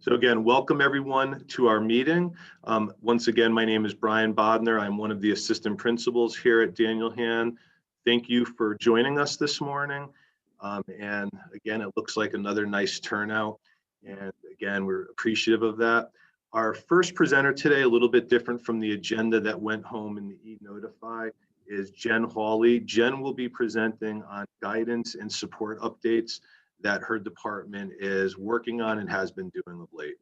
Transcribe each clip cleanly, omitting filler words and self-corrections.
So again, welcome everyone to our meeting. Once again, my name is Brian Bodner. I'm one of the assistant principals here at Daniel Han. Thank you for joining us this morning. And again, it looks like another nice turnout. And again, we're appreciative of that. Our first presenter today, a little bit different from the agenda that went home in the e-Notify, is Jen Hawley. Jen will be presenting on guidance and support updates that her department is working on and has been doing of late.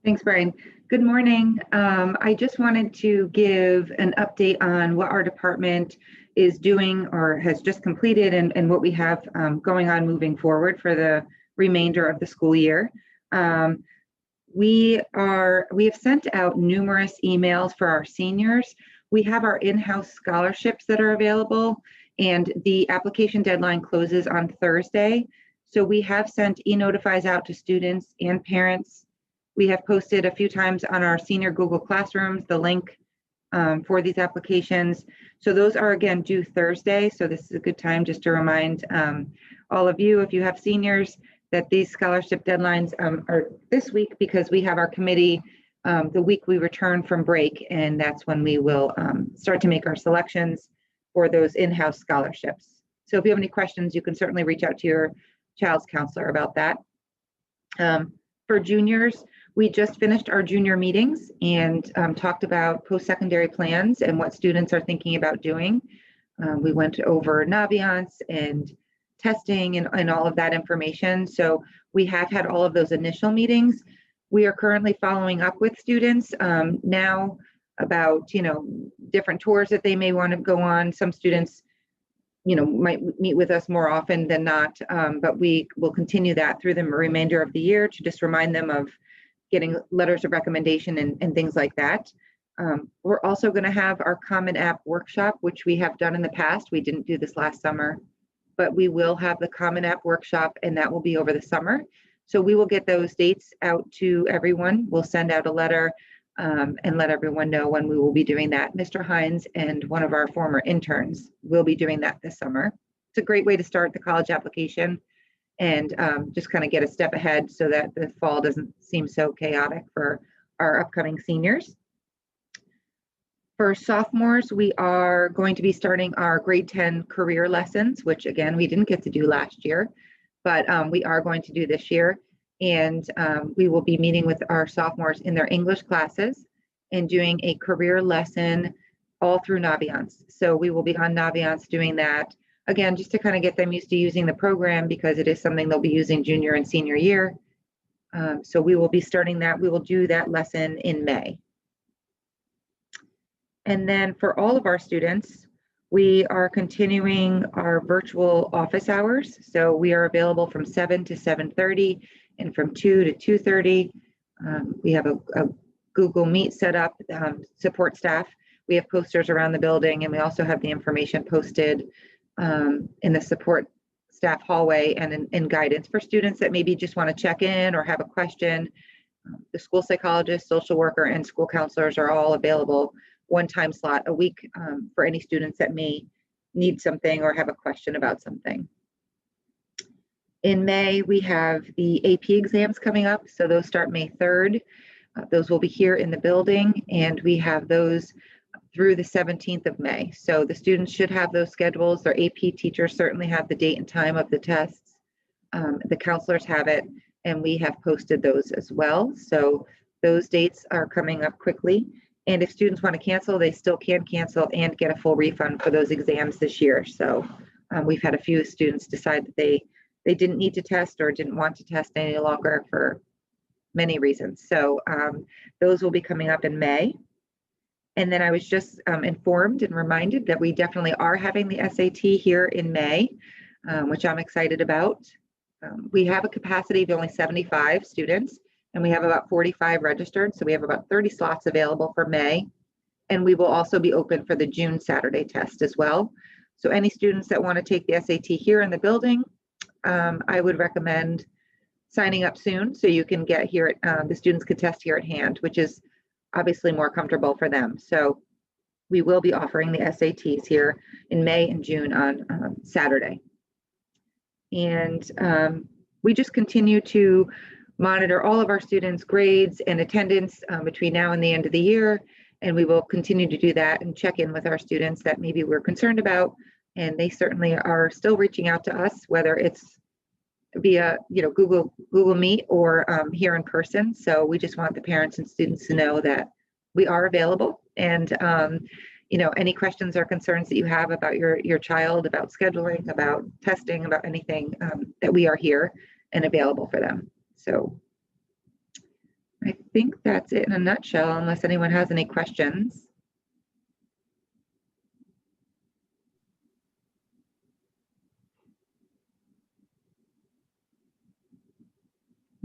Thanks, Brian. Good morning. I just wanted to give an update on what our department is doing or has just completed and what we have going on moving forward for the remainder of the school year. We have sent out numerous emails for our seniors. We have our in-house scholarships that are available, and the application deadline closes on Thursday. So we have sent e-notifies out to students and parents. We have posted a few times on our senior Google Classrooms the link for these applications. So those are again due Thursday. So this is a good time just to remind all of you, if you have seniors, that these scholarship deadlines are this week, because we have our committee the week we return from break, and that's when we will start to make our selections for those in-house scholarships. So if you have any questions, you can certainly reach out to your child's counselor about that. For juniors, we just finished our junior meetings and talked about post-secondary plans and what students are thinking about doing. We went over Naviance and testing and all of that information. So we have had all of those initial meetings. We are currently following up with students now about, different tours that they may want to go on. Some students, might meet with us more often than not, but we will continue that through the remainder of the year to just remind them of getting letters of recommendation and things like that. We're also going to have our Common App workshop, which we have done in the past. We didn't do this last summer, but we will have the Common App workshop, and that will be over the summer. So we will get those dates out to everyone. We'll send out a letter and let everyone know when we will be doing that. Mr. Hines and one of our former interns will be doing that this summer. It's a great way to start the college application and just kind of get a step ahead so that the fall doesn't seem so chaotic for our upcoming seniors. For sophomores, we are going to be starting our grade 10 career lessons, which again, we didn't get to do last year, but we are going to do this year. And we will be meeting with our sophomores in their English classes and doing a career lesson all through Naviance. So we will be on Naviance doing that, again, just to kind of get them used to using the program, because it is something they'll be using junior and senior year. So we will be starting that. We will do that lesson in May. And then for all of our students, we are continuing our virtual office hours. So we are available from 7 to 7:30 and from 2 to 2:30. We have a Google Meet set up, support staff. We have posters around the building, and we also have the information posted in the support staff hallway and in guidance for students that maybe just want to check in or have a question. The school psychologist, social worker, and school counselors are all available one time slot a week for any students that may need something or have a question about something. In May, we have the AP exams coming up. So those start May 3rd. Those will be here in the building, and we have those through the 17th of May. So the students should have those schedules. Their AP teachers certainly have the date and time of the tests. The counselors have it, and we have posted those as well. So those dates are coming up quickly. And if students want to cancel, they still can cancel and get a full refund for those exams this year. So we've had a few students decide that they didn't need to test or didn't want to test any longer for many reasons. So those will be coming up in May. And then I was just informed and reminded that we definitely are having the SAT here in May, which I'm excited about. We have a capacity of only 75 students, and we have about 45 registered. So we have about 30 slots available for May. And we will also be open for the June Saturday test as well. So any students that want to take the SAT here in the building, I would recommend signing up soon so you can get here, the students could test here at hand, which is obviously more comfortable for them. So we will be offering the SATs here in May and June on Saturday. And we just continue to monitor all of our students' grades and attendance between now and the end of the year. And we will continue to do that and check in with our students that maybe we're concerned about. And they certainly are still reaching out to us, whether it's via Google Meet or here in person. So we just want the parents and students to know that we are available. And any questions or concerns that you have about your child, about scheduling, about testing, about anything, that we are here and available for them. So I think that's it in a nutshell, unless anyone has any questions.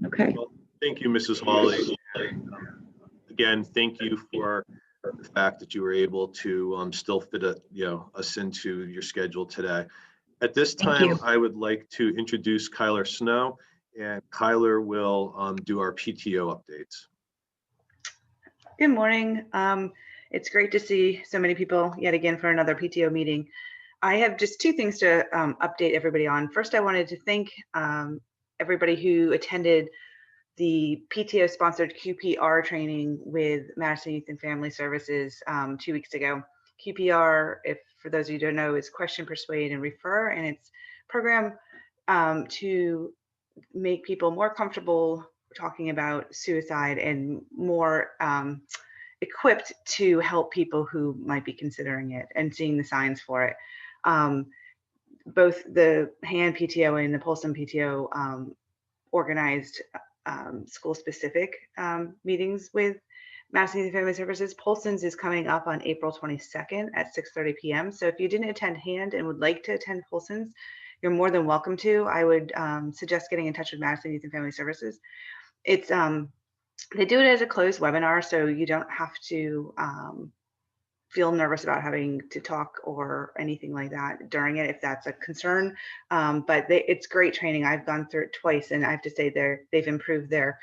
Okay. Well, thank you, Mrs. Hawley. Again, thank you for the fact that you were able to still fit us into your schedule today. At this time, I would like to introduce Kyler Snow, and Kyler will do our PTO updates. Good morning. It's great to see so many people yet again for another PTO meeting. I have just two things to update everybody on. First, I wanted to thank everybody who attended the PTO sponsored QPR training with Madison Youth and Family Services 2 weeks ago. QPR, if for those of you who don't know, is Question, Persuade, and Refer, and it's a program to make people more comfortable talking about suicide and more equipped to help people who might be considering it and seeing the signs for it. Both the HAN PTO and the Polson PTO organized school-specific meetings with Madison Youth and Family Services. Polson's is coming up on April 22nd at 6:30 p.m. So if you didn't attend HAN and would like to attend Polson's, you're more than welcome to. I would suggest getting in touch with Madison Youth and Family Services. It's they do it as a closed webinar, so you don't have to feel nervous about having to talk or anything like that during it if that's a concern. But it's great training. I've gone through it twice, and I have to say they've improved their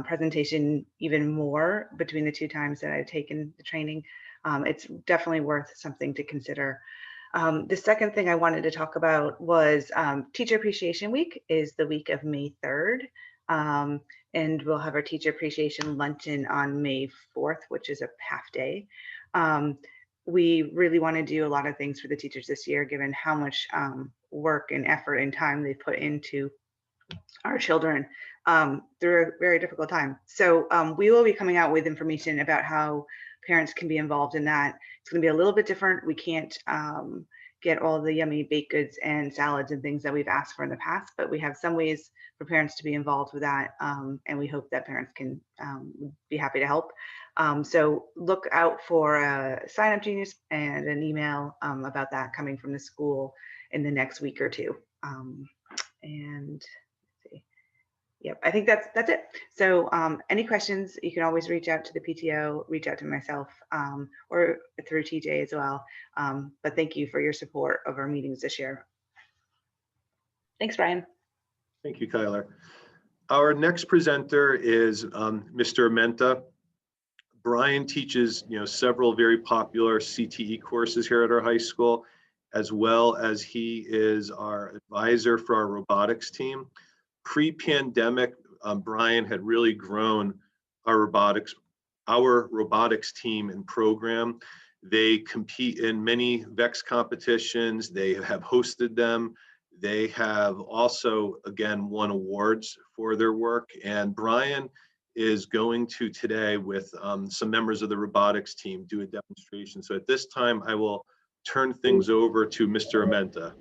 presentation even more between the two times that I've taken the training. It's definitely worth something to consider. The second thing I wanted to talk about was Teacher Appreciation Week is the week of May 3rd. And we'll have our Teacher Appreciation Luncheon on May 4th, which is a half day. We really want to do a lot of things for the teachers this year, given how much work and effort and time they put into our children through a very difficult time. So we will be coming out with information about how parents can be involved in that. It's going to be a little bit different. We can't get all the yummy baked goods and salads and things that we've asked for in the past, but we have some ways for parents to be involved with that, and we hope that parents can be happy to help. So look out for a Sign Up Genius and an email about that coming from the school in the next week or two. And let's see. Yep, I think that's it. So any questions, you can always reach out to the PTO, reach out to myself, or through TJ as well. But thank you for your support of our meetings this year. Thanks, Brian. Thank you, Kyler. Our next presenter is Mr. Menta. Brian teaches, several very popular CTE courses here at our high school, as well as he is our advisor for our robotics team. Pre-pandemic, Brian had really grown our robotics team and program. They compete in many VEX competitions. They have hosted them. They have also, again, won awards for their work. And Brian is going to today with some members of the robotics team do a demonstration. So at this time, I will turn things over to Mr. Amenta.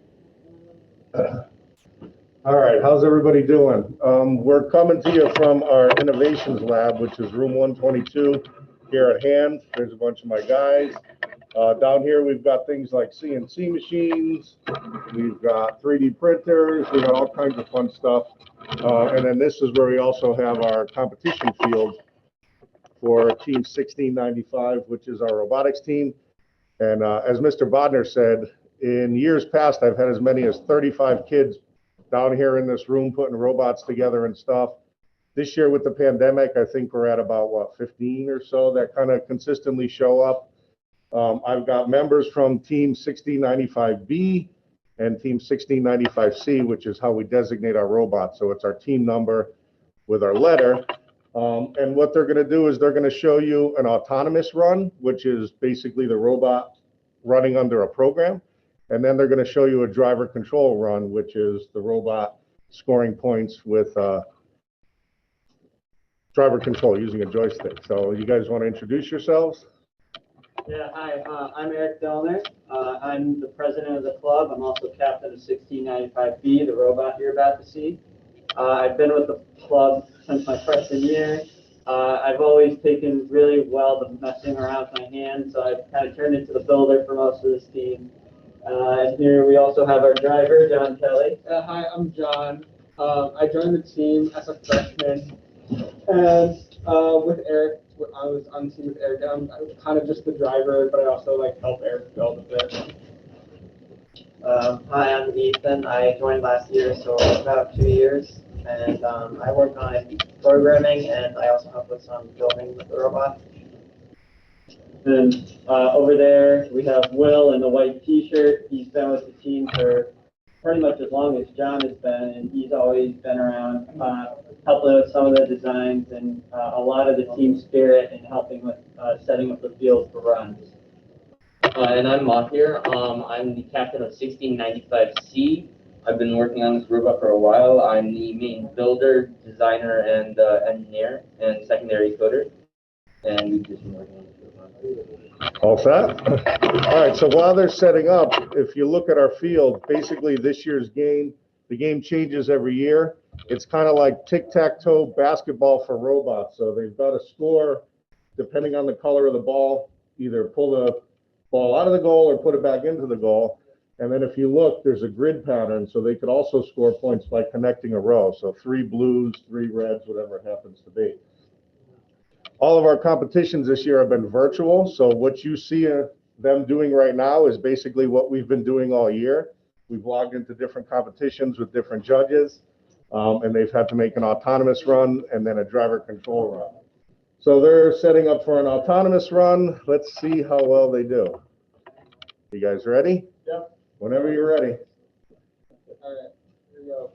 All right, how's everybody doing? We're coming to you from our innovations lab, which is room 122 here at hand. There's a bunch of my guys. Down here, we've got things like CNC machines. We've got 3D printers. We've got all kinds of fun stuff. And then this is where we also have our competition field for Team 1695, which is our robotics team. And as Mr. Bodner said, in years past, I've had as many as 35 kids down here in this room putting robots together and stuff. This year with the pandemic, I think we're at about, 15 or so that kind of consistently show up. I've got members from Team 1695B, and team 1695C, which is how we designate our robot. So it's our team number with our letter. And what they're going to do is they're going to show you an autonomous run, which is basically the robot running under a program. And then they're going to show you a driver control run, which is the robot scoring points with driver control using a joystick. So you guys want to introduce yourselves? Yeah, hi, I'm Eric Dellner. I'm the president of the club. I'm also captain of 1695B, the robot you're about to see. I've been with the club since my freshman year. I've always taken really well to messing around with my hands, so I've kind of turned into the builder for most of this team. And here we also have our driver, John Kelly. Hi, I'm John. I joined the team as a freshman, and with Eric, I was on the team with Eric. I was kind of just the driver, but I also like help Eric build a bit. Hi, I'm Ethan. I joined last year, so about 2 years. And I work on programming, and I also help with some building with the robot. And over there, we have Will in the white t-shirt. He's been with the team for pretty much as long as John has been, and he's always been around helping with some of the designs and a lot of the team spirit and helping with setting up the field for runs. And I'm Mahir. I'm the captain of 1695C. I've been working on this robot for a while. I'm the main builder, designer, and engineer, and secondary coder. And we've just been working on this robot. All set? All right, so while they're setting up, if you look at our field, basically this year's game, the game changes every year. It's kind of like tic-tac-toe basketball for robots. So they've got to score, depending on the color of the ball, either pull the ball out of the goal or put it back into the goal. And then if you look, there's a grid pattern, so they could also score points by connecting a row. So 3 blues, 3 reds, whatever it happens to be. All of our competitions this year have been virtual. So what you see them doing right now is basically what we've been doing all year. We've logged into different competitions with different judges, and they've had to make an autonomous run and then a driver control run. So they're setting up for an autonomous run. Let's see how well they do. You guys ready? Yep. Whenever you're ready. All right, here we go.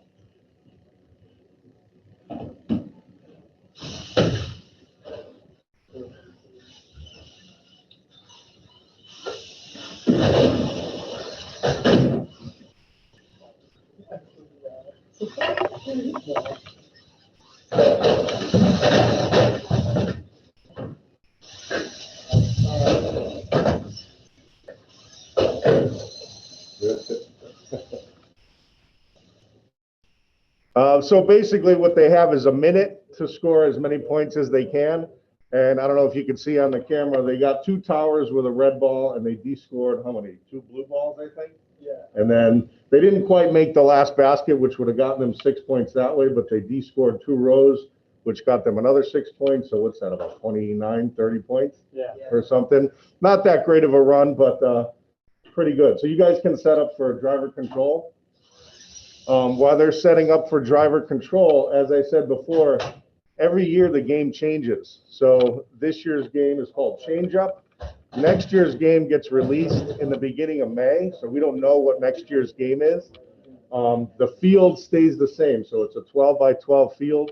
So basically what they have is a minute to score as many points as they can. And I don't know if you can see on the camera, they got 2 towers with a red ball and they de-scored how many? 2 blue balls, I think? Yeah. And then they didn't quite make the last basket, which would have gotten them 6 points that way, but they de-scored 2 rows, which got them another 6 points. So what's that, about 29, 30 points? Yeah. Or something. Not that great of a run, but pretty good. So you guys can set up for driver control. While they're setting up for driver control, as I said before, every year the game changes. So this year's game is called Change Up. Next year's game gets released in the beginning of May, so we don't know what next year's game is. The field stays the same, so it's a 12 by 12 field,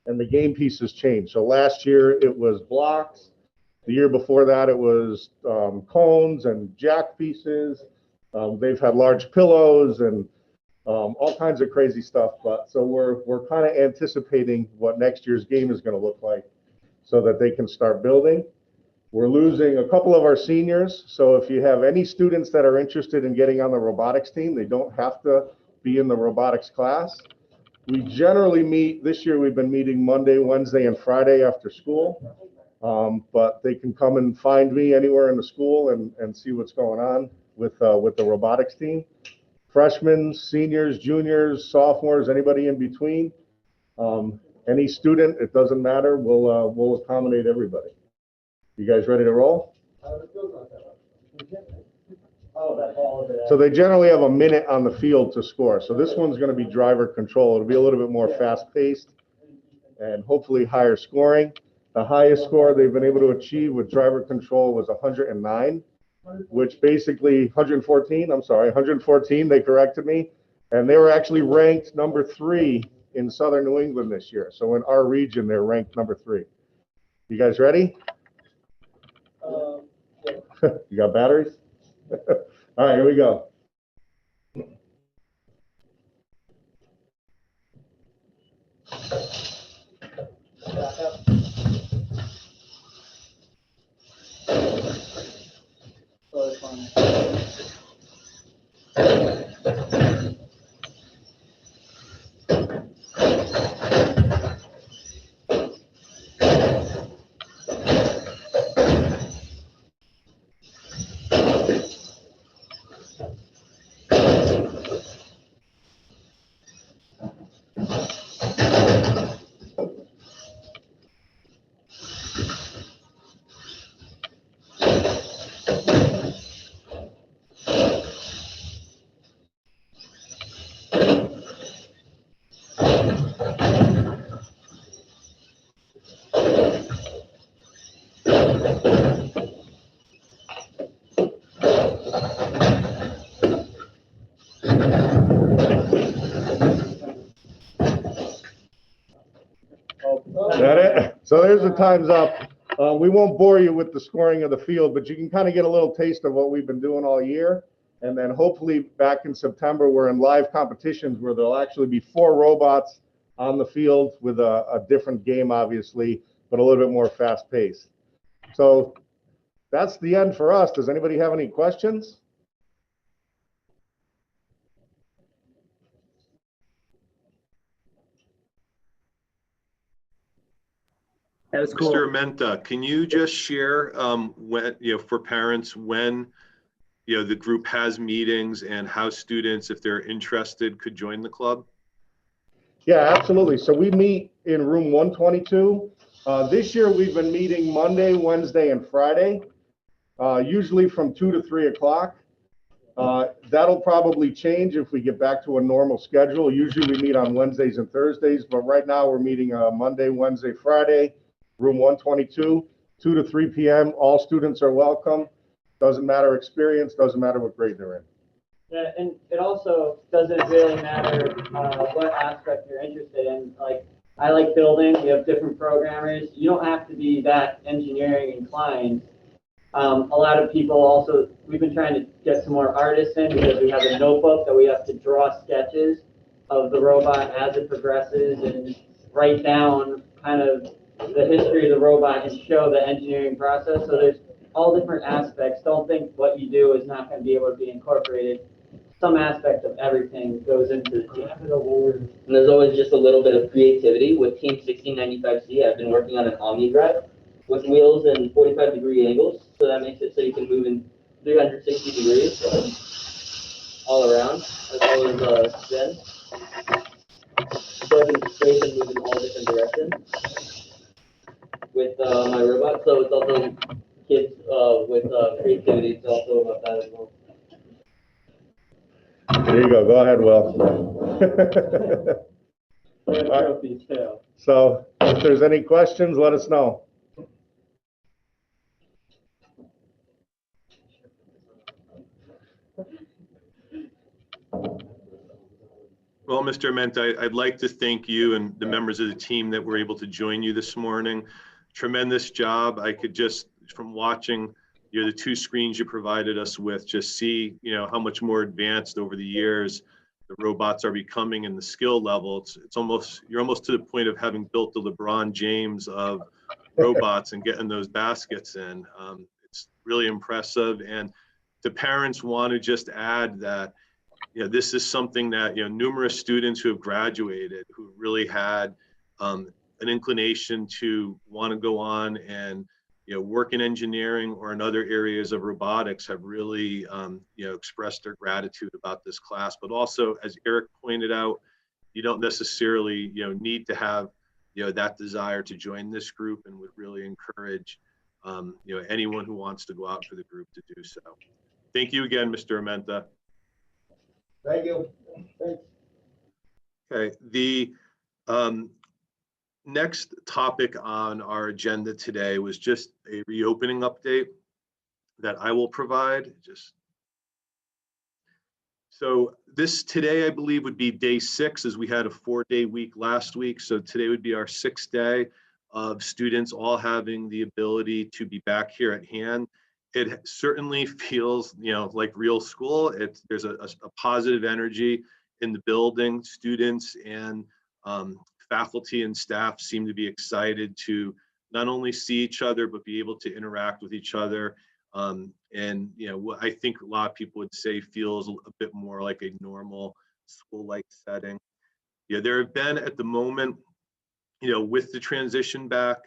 and the game pieces change. So last year it was blocks. The year before that it was cones and jack pieces. They've had large pillows and all kinds of crazy stuff. But so we're kind of anticipating what next year's game is going to look like so that they can start building. We're losing a couple of our seniors. So if you have any students that are interested in getting on the robotics team, they don't have to be in the robotics class. We generally meet, this year we've been meeting Monday, Wednesday, and Friday after school. But they can come and find me anywhere in the school and see what's going on with the robotics team. Freshmen, seniors, juniors, sophomores, anybody in between, any student, it doesn't matter. We'll accommodate everybody. You guys ready to roll? Oh, that ball over there. So they generally have a minute on the field to score. So this one's going to be driver control. It'll be a little bit more fast-paced and hopefully higher scoring. The highest score they've been able to achieve with driver control was 109. which basically 114, I'm sorry, 114, they corrected me. And they were actually ranked number 3 in Southern New England this year. So in our region, they're ranked number 3. You guys ready? You got batteries? All right, here we go. Is that it? So there's the time's up. We won't bore you with the scoring of the field, but you can kind of get a little taste of what we've been doing all year. And then hopefully back in September, we're in live competitions where there'll actually be 4 robots on the field with a different game, obviously, but a little bit more fast paced. So that's the end for us. Does anybody have any questions? That was cool. Mr. Menta, can you just share when, for parents, when, the group has meetings and how students, if they're interested, could join the club? Yeah, absolutely. So we meet in room 122. This year we've been meeting Monday, Wednesday, and Friday, usually from 2 to 3 o'clock. That'll probably change if we get back to a normal schedule. Usually we meet on Wednesdays and Thursdays, but right now we're meeting Monday, Wednesday, Friday, room 122, 2 to 3 p.m. All students are welcome. Doesn't matter experience, doesn't matter what grade they're in. Yeah, and it also doesn't really matter what aspect you're interested in. Like, I like building. We have different programmers. You don't have to be that engineering inclined. A lot of people also, we've been trying to get some more artists in because we have a notebook that we have to draw sketches of the robot as it progresses and write down kind of the history of the robot and show the engineering process. So there's all different aspects. Don't think what you do is not going to be able to be incorporated. Some aspect of everything goes into the team. And there's always just a little bit of creativity. With Team 1695C, I've been working on an Omni drive with wheels and 45-degree angles. So that makes it so you can move in 360 degrees all around, as well as spin. So I can straight and move in all different directions with my robot. So it's also kids with creativity. It's also about that as well. There you go. Go ahead, Will. So if there's any questions, let us know. Well, Mr. Menta, I'd like to thank you and the members of the team that were able to join you this morning. Tremendous job. I could just, from watching the 2 screens you provided us with, just see how much more advanced over the years the robots are becoming and the skill level. It's almost, you're almost to the point of having built the LeBron James of robots and getting those baskets in. It's really impressive. And the parents want to just add that this is something that numerous students who have graduated, who really had an inclination to want to go on and work in engineering or in other areas of robotics, have really expressed their gratitude about this class. But also, as Eric pointed out, you don't necessarily need to have that desire to join this group, and would really encourage anyone who wants to go out for the group to do so. Thank you again, Mr. Armenta. Thank you. Thanks. Okay, the next topic on our agenda today was just a reopening update. that I will provide. So this today, I believe, would be day 6, as we had a 4-day week last week. So today would be our 6th day of students all having the ability to be back here at hand. It certainly feels, like real school. There's a positive energy in the building. Students and faculty and staff seem to be excited to not only see each other, but be able to interact with each other. And what I think a lot of people would say feels a bit more like a normal school-like setting. There have been at the moment, with the transition back,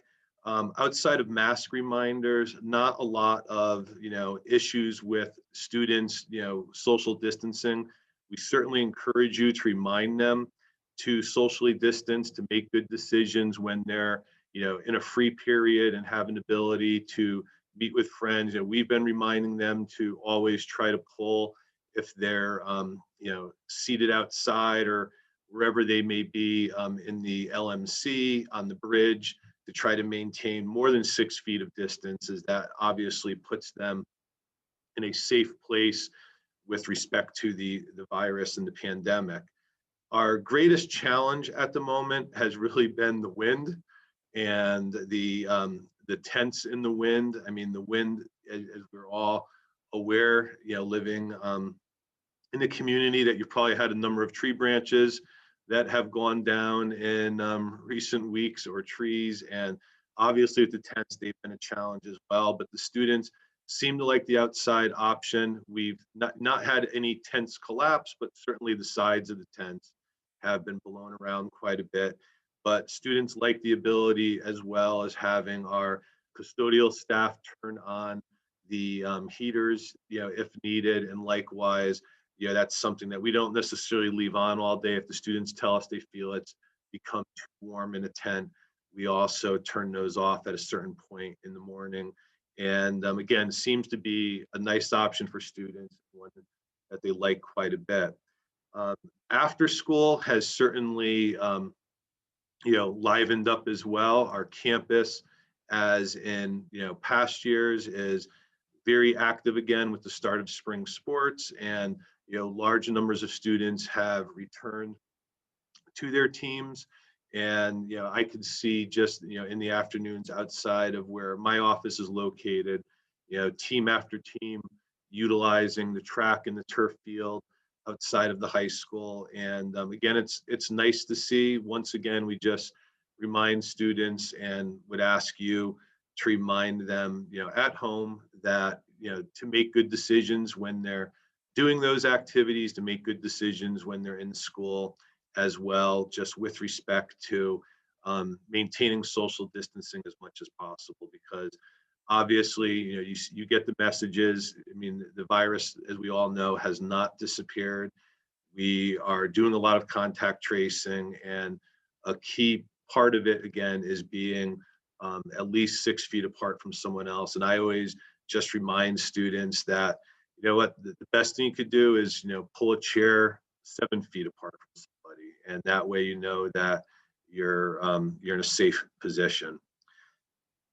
outside of mask reminders, not a lot of, issues with students, social distancing. We certainly encourage you to remind them to socially distance, to make good decisions when they're, in a free period and have an ability to meet with friends. We've been reminding them to always try to pull if they're, seated outside or wherever they may be in the LMC, on the bridge, to try to maintain more than 6 feet of distance, as that obviously puts them in a safe place with respect to the virus and the pandemic. Our greatest challenge at the moment has really been the wind and the tents in the wind. I mean, the wind, as we're all aware, living in the community, that you've probably had a number of tree branches that have gone down in recent weeks, or trees. And obviously with the tents, they've been a challenge as well, but the students seem to like the outside option. We've not had any tents collapse, but certainly the sides of the tents have been blown around quite a bit. But students like the ability, as well as having our custodial staff turn on the heaters, if needed. And likewise, that's something that we don't necessarily leave on all day. If the students tell us they feel it's become too warm in a tent, we also turn those off at a certain point in the morning. And again, seems to be a nice option for students, one that they like quite a bit. After school has certainly, livened up as well. Our campus, as in, past years, is very active again with the start of spring sports, and large numbers of students have returned to their teams. And I could see just in the afternoons, outside of where my office is located, team after team utilizing the track and the turf field outside of the high school. And again, it's nice to see. Once again, we just remind students and would ask you to remind them, at home, that to make good decisions when they're doing those activities, to make good decisions when they're in school as well, just with respect to maintaining social distancing as much as possible. Because obviously, you get the messages. I mean, the virus, as we all know, has not disappeared. We are doing a lot of contact tracing, and a key part of it, again, is being at least 6 feet apart from someone else. And I always just remind students that, what, the best thing you could do is, pull a chair 7 feet apart from somebody. And that way, that you're in a safe position.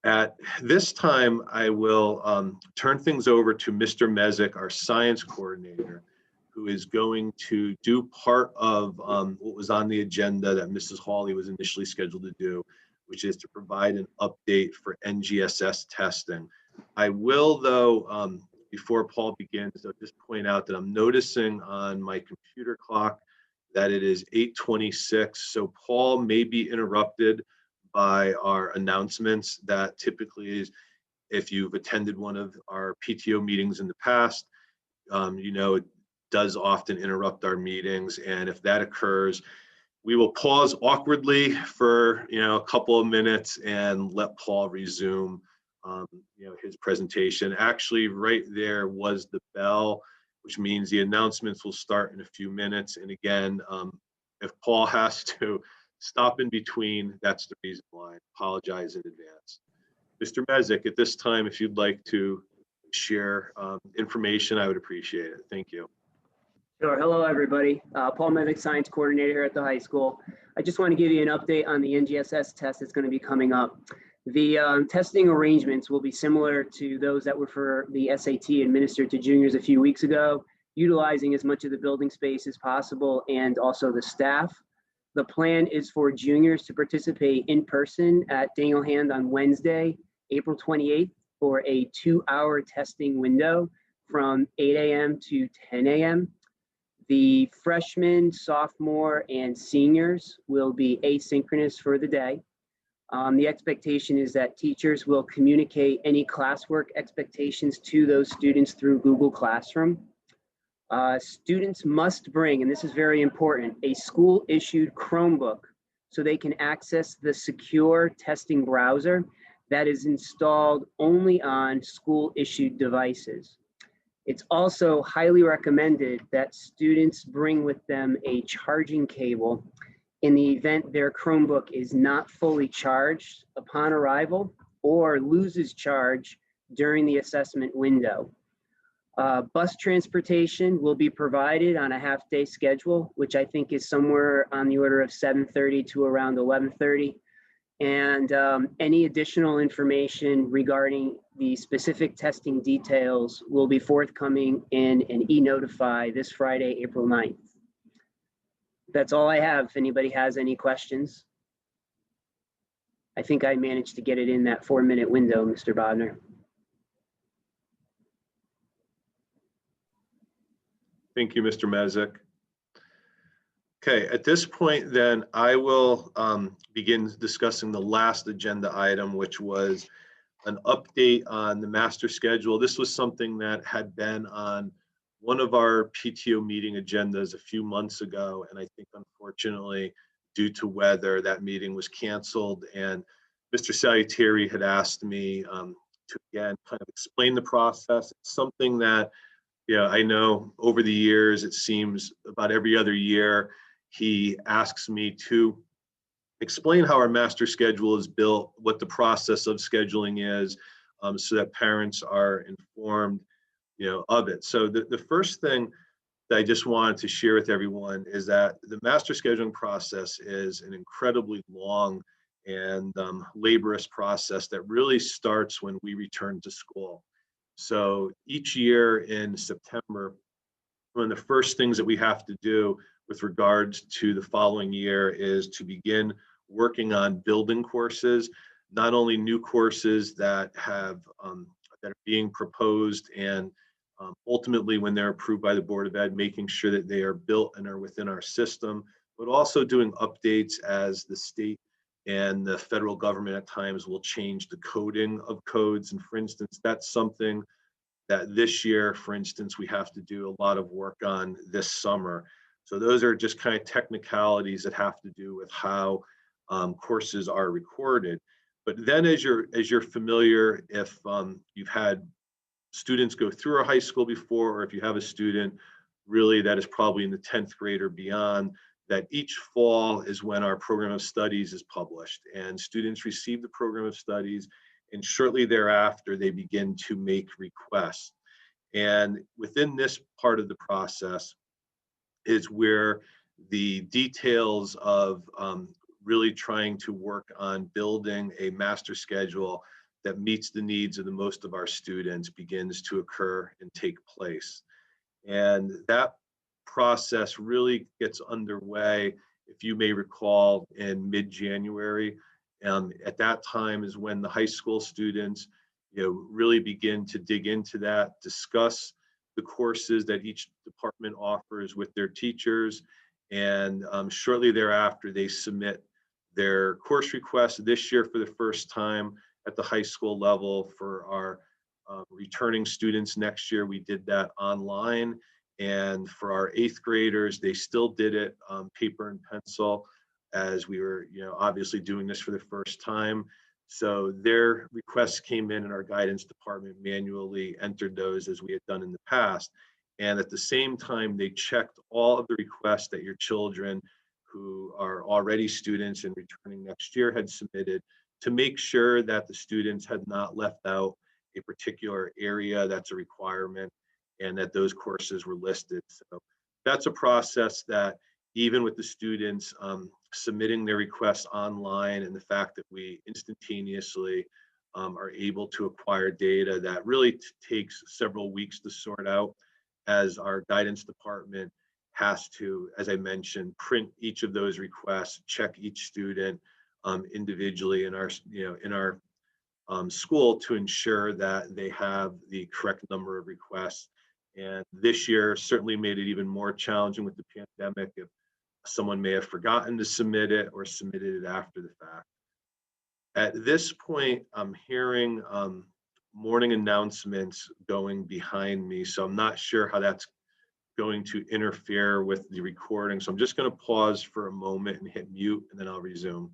At this time, I will turn things over to Mr. Mezek, our science coordinator, who is going to do part of what was on the agenda that Mrs. Hawley was initially scheduled to do, which is to provide an update for NGSS testing. I will, though, before Paul begins, I'll just point out that I'm noticing on my computer clock that it is 8:26. So Paul may be interrupted by our announcements. That typically is, if you've attended one of our PTO meetings in the past, it does often interrupt our meetings. And if that occurs, we will pause awkwardly for a couple of minutes and let Paul resume his presentation. Actually, right there was the bell, which means the announcements will start in a few minutes. And again, if Paul has to stop in between, that's the reason why. I apologize in advance. Mr. Mezek, at this time, if you'd like to share information, I would appreciate it. Thank you. Sure. Hello, everybody. Paul Mezek, Science Coordinator here at the high school. I just want to give you an update on the NGSS test that's going to be coming up. The testing arrangements will be similar to those that were for the SAT administered to juniors a few weeks ago, utilizing as much of the building space as possible and also the staff. The plan is for juniors to participate in person at Daniel Hand on Wednesday, April 28th, for a 2-hour testing window from 8 a.m. to 10 a.m. The freshmen, sophomore, and seniors will be asynchronous for the day. The expectation is that teachers will communicate any classwork expectations to those students through Google Classroom. Students must bring, and this is very important, a school-issued Chromebook so they can access the secure testing browser that is installed only on school-issued devices. It's also highly recommended that students bring with them a charging cable in the event their Chromebook is not fully charged upon arrival or loses charge during the assessment window. Bus transportation will be provided on a half-day schedule, which I think is somewhere on the order of 7:30 to around 11:30. And any additional information regarding the specific testing details will be forthcoming in an e-notify this Friday, April 9th. That's all I have. If anybody has any questions. I think I managed to get it in that 4-minute window, Mr. Bodner. Thank you, Mr. Mezek. Okay, at this point then, I will begin discussing the last agenda item, which was an update on the master schedule. This was something that had been on one of our PTO meeting agendas a few months ago, and I think unfortunately, due to weather, that meeting was canceled, and Mr. Saluteri had asked me to again kind of explain the process. It's something that, I know over the years, it seems about every other year, he asks me to explain how our master schedule is built, what the process of scheduling is, so that parents are informed, of it. So the first thing that I just wanted to share with everyone is that the master scheduling process is an incredibly long and laborious process that really starts when we return to school. So each year in September, one of the first things that we have to do with regards to the following year is to begin working on building courses, not only new courses that have that are being proposed and ultimately when they're approved by the Board of Ed, making sure that they are built and are within our system, but also doing updates as the state and the federal government at times will change the coding of codes. And for instance, that's something that this year, for instance, we have to do a lot of work on this summer. So those are just kind of technicalities that have to do with how courses are recorded. But then as you're familiar, if you've had students go through a high school before, or if you have a student really that is probably in the 10th grade or beyond, that each fall is when our program of studies is published and students receive the program of studies, and shortly thereafter they begin to make requests. And within this part of the process is where the details of really trying to work on building a master schedule that meets the needs of the most of our students begins to occur and take place. And that process really gets underway, if you may recall, in mid-January. At that time is when the high school students really begin to dig into that, discuss the courses that each department offers with their teachers, and shortly thereafter they submit their course requests. This year for the first time at the high school level for our returning students next year, we did that online. And for our 8th graders, they still did it paper and pencil, as we were obviously doing this for the first time. So their requests came in and our guidance department manually entered those as we had done in the past. And at the same time, they checked all of the requests that your children who are already students and returning next year had submitted, to make sure that the students had not left out a particular area that's a requirement and that those courses were listed. So that's a process that even with the students submitting their requests online, and the fact that we instantaneously are able to acquire data that really takes several weeks to sort out, as our guidance department has to, as I mentioned, print each of those requests, check each student individually in our, in our school to ensure that they have the correct number of requests. And this year certainly made it even more challenging with the pandemic, if someone may have forgotten to submit it or submitted it after the fact. At this point, I'm hearing morning announcements going behind me, so I'm not sure how that's going to interfere with the recording. So I'm just going to pause for a moment and hit mute, and then I'll resume.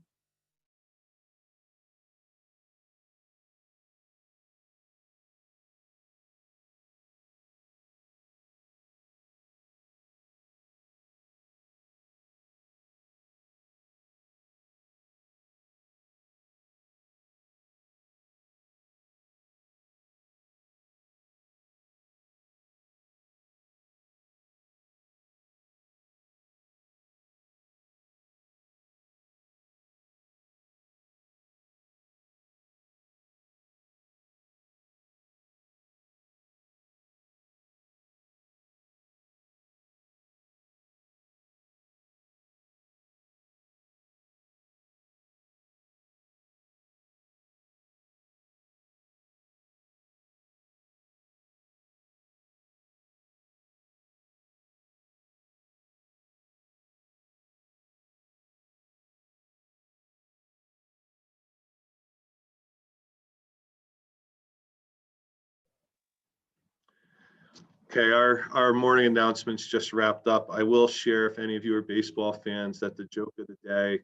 Okay, our morning announcements just wrapped up. I will share, if any of you are baseball fans, that the joke of the day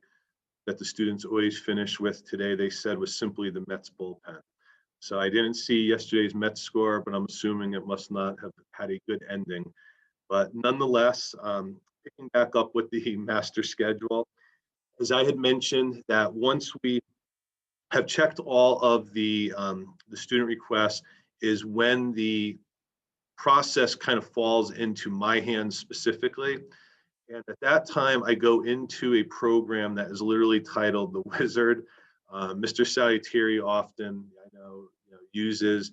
that the students always finish with today, they said, was simply the Mets bullpen. So I didn't see yesterday's Mets score, but I'm assuming it must not have had a good ending. But nonetheless, picking back up with the master schedule, as I had mentioned, that once we have checked all of the student requests, is when the process kind of falls into my hands specifically. And at that time, I go into a program that is literally titled The Wizard. Mr. Salutieri often, I know, uses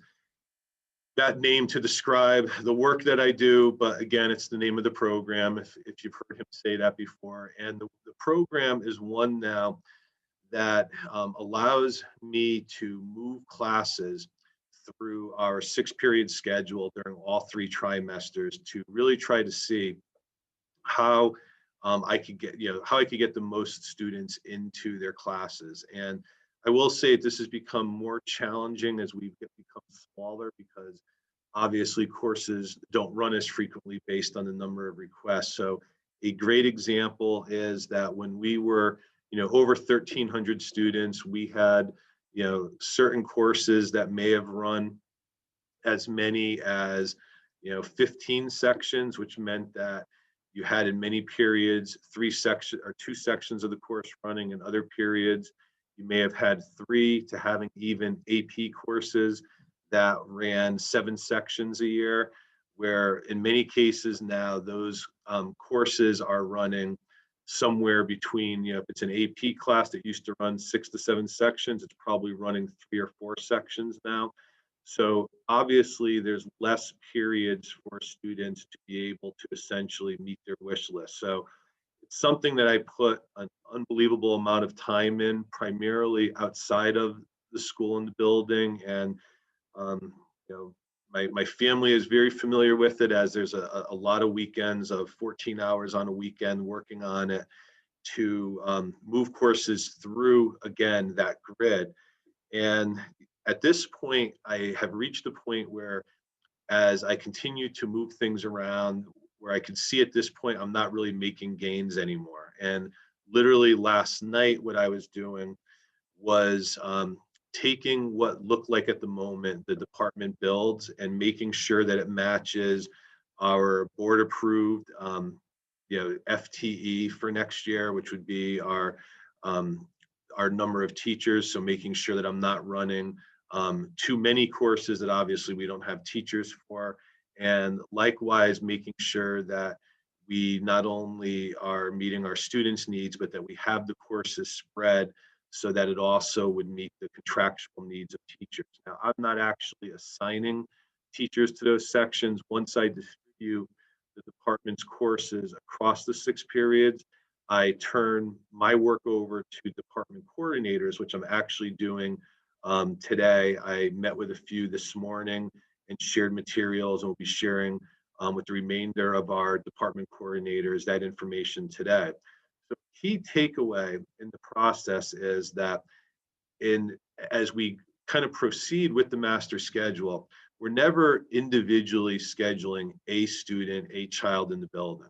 that name to describe the work that I do, but again, it's the name of the program, if you've heard him say that before. And the program is one now that allows me to move classes through our 6-period schedule during all 3 trimesters to really try to see how I could get, how I could get the most students into their classes. And I will say this has become more challenging as we become smaller, because obviously courses don't run as frequently based on the number of requests. So a great example is that when we were, over 1,300 students, we had, certain courses that may have run as many as, 15 sections, which meant that you had in many periods 2 sections of the course running. In other periods, you may have had 3 to having even AP courses that ran 7 sections a year, where in many cases now those courses are running somewhere between, if it's an AP class that used to run 6 to 7 sections, it's probably running 3 or 4 sections now. So obviously there's less periods for students to be able to essentially meet their wish list. So it's something that I put an unbelievable amount of time in, primarily outside of the school and the building. And my family is very familiar with it, as there's a lot of weekends of 14 hours on a weekend working on it to move courses through, again, that grid. And at this point, I have reached a point where, as I continue to move things around, where I can see at this point, I'm not really making gains anymore. And literally last night, what I was doing was taking what looked like at the moment the department builds and making sure that it matches our board approved FTE for next year, which would be our number of teachers. So making sure that I'm not running too many courses that obviously we don't have teachers for. And likewise, making sure that we not only are meeting our students' needs, but that we have the courses spread so that it also would meet the contractual needs of teachers. Now, I'm not actually assigning teachers to those sections. Once I distribute the department's courses across the 6 periods, I turn my work over to department coordinators, which I'm actually doing today. I met with a few this morning and shared materials, and we'll be sharing with the remainder of our department coordinators that information today. So key takeaway in the process is that as we kind of proceed with the master schedule, we're never individually scheduling a student, a child in the building.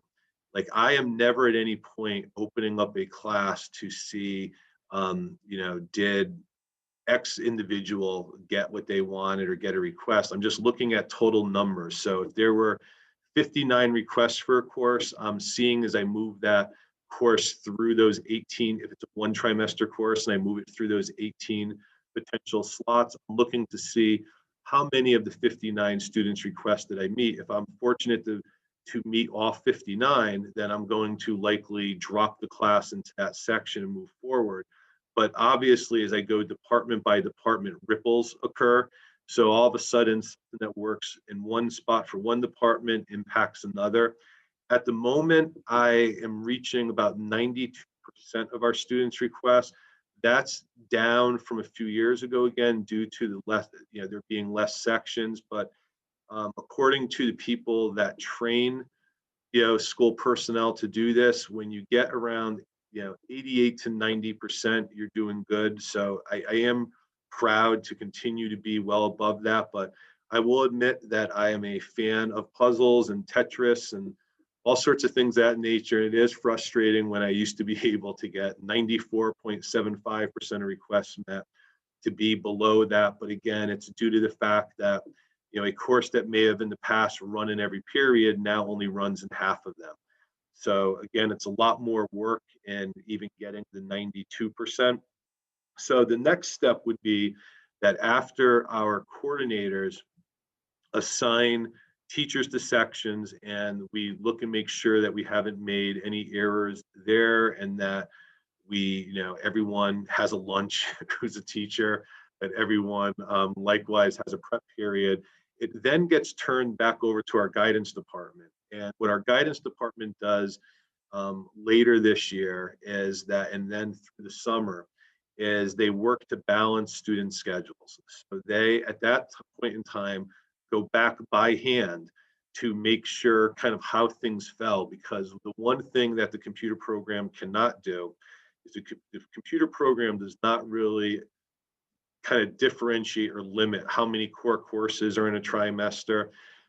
Like I am never at any point opening up a class to see, did X individual get what they wanted or get a request. I'm just looking at total numbers. So if there were 59 requests for a course, I'm seeing as I move that course through those 18, if it's a 1 trimester course and I move it through those 18 potential slots, I'm looking to see how many of the 59 students requested I meet. If I'm fortunate to meet all 59, then I'm going to likely drop the class into that section and move forward. But obviously, as I go department by department, ripples occur. So all of a sudden, something that works in one spot for one department impacts another. At the moment, I am reaching about 92% of our students' requests. That's down from a few years ago, again, due to the less, there being less sections. But according to the people that train, school personnel to do this, when you get around 88 to 90%, you're doing good. So I am proud to continue to be well above that, but I will admit that I am a fan of puzzles and Tetris and all sorts of things of that nature. It is frustrating when I used to be able to get 94.75% of requests met to be below that. But again, it's due to the fact that a course that may have in the past run in every period now only runs in half of them. So again, it's a lot more work in even getting the 92%. So the next step would be that after our coordinators assign teachers to sections and we look and make sure that we haven't made any errors there and that everyone has a lunch who's a teacher, that everyone likewise has a prep period, it then gets turned back over to our guidance department. And what our guidance department does later this year is that, and then through the summer, is they work to balance student schedules. So they, at that point in time, go back by hand to make sure kind of how things fell, because the one thing that the computer program cannot do is the computer program does not really kind of differentiate or limit how many core courses are in a trimester.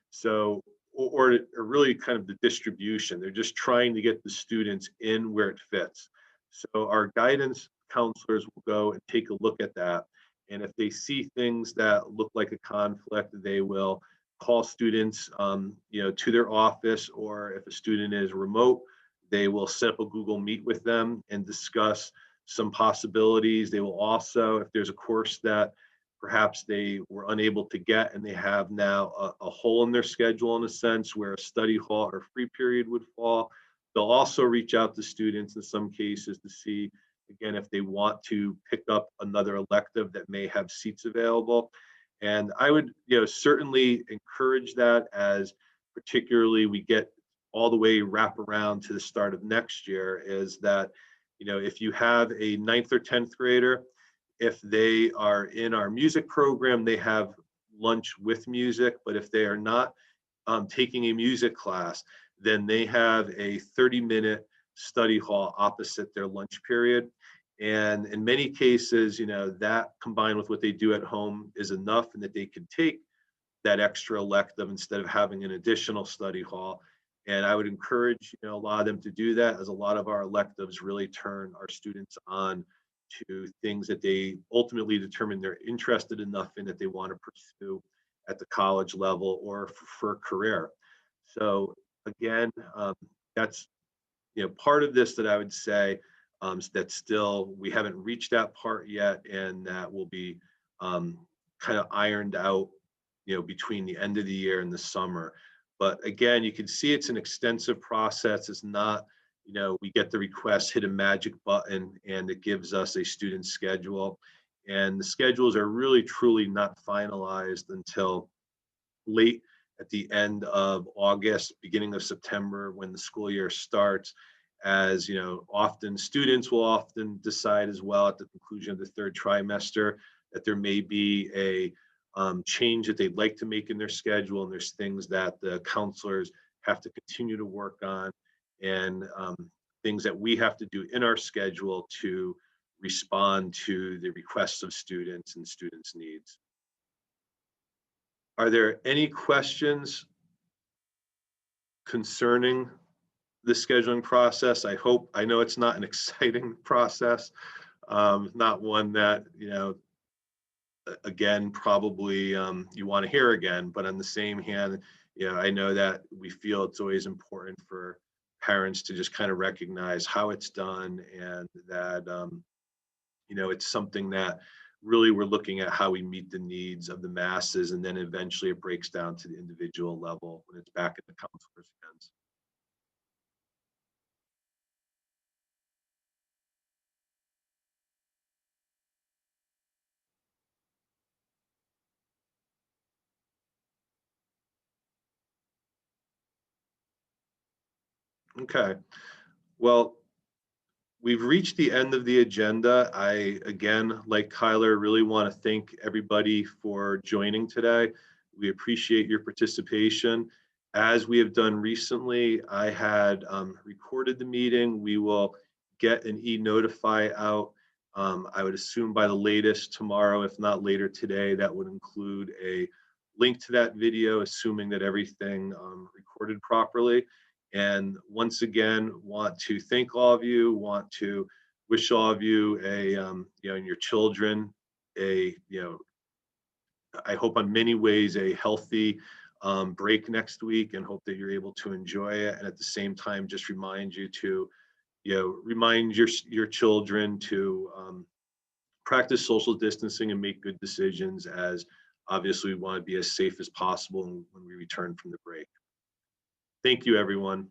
So, or really kind of the distribution. They're just trying to get the students in where it fits. So our guidance counselors will go and take a look at that. And if they see things that look like a conflict, they will call students, to their office, or if a student is remote, they will set up a Google Meet with them and discuss some possibilities. They will also, if there's a course that perhaps they were unable to get and they have now a hole in their schedule in a sense where a study hall or free period would fall, they'll also reach out to students in some cases to see, again, if they want to pick up another elective that may have seats available. And I would, certainly encourage that, as particularly we get all the way wrap around to the start of next year, is that, if you have a 9th or 10th grader, if they are in our music program, they have lunch with music. But if they are not taking a music class, then they have a 30-minute study hall opposite their lunch period. And in many cases, that combined with what they do at home is enough, and that they can take that extra elective instead of having an additional study hall. And I would encourage, a lot of them to do that, as a lot of our electives really turn our students on to things that they ultimately determine they're interested enough in that they want to pursue at the college level or for a career. So again, that's part of this that I would say that still we haven't reached that part yet, and that will be kind of ironed out between the end of the year and the summer. But again, you can see it's an extensive process. It's not, you know, we get the request, hit a magic button, and it gives us a student schedule. And the schedules are really truly not finalized until late at the end of August, beginning of September, when the school year starts. As you know, often students will often decide as well at the conclusion of the third trimester that there may be a change that they'd like to make in their schedule, and there's things that the counselors have to continue to work on, and things that we have to do in our schedule to respond to the requests of students and students' needs. Are there any questions concerning the scheduling process? I know it's not an exciting process, not one that, you know, again, probably you want to hear again, but on the same hand, you know, I know that we feel it's always important for parents to just kind of recognize how it's done, and that, you know, it's something that really we're looking at how we meet the needs of the masses, and then eventually it breaks down to the individual level when it's back in the counselor's hands. Okay, well, we've reached the end of the agenda. I, again, like Kyler, really want to thank everybody for joining today. We appreciate your participation. As we have done recently, I had recorded the meeting. We will get an e-notify out. I would assume by the latest tomorrow, if not later today. That would include a link to that video, assuming that everything recorded properly. And once again, want to thank all of you, want to wish all of you you know, and your children you know, I hope on many ways a healthy break next week, and hope that you're able to enjoy it. And at the same time, just remind you to, you know, remind your children to practice social distancing and make good decisions, as obviously we want to be as safe as possible when we return from the break. Thank you, everyone.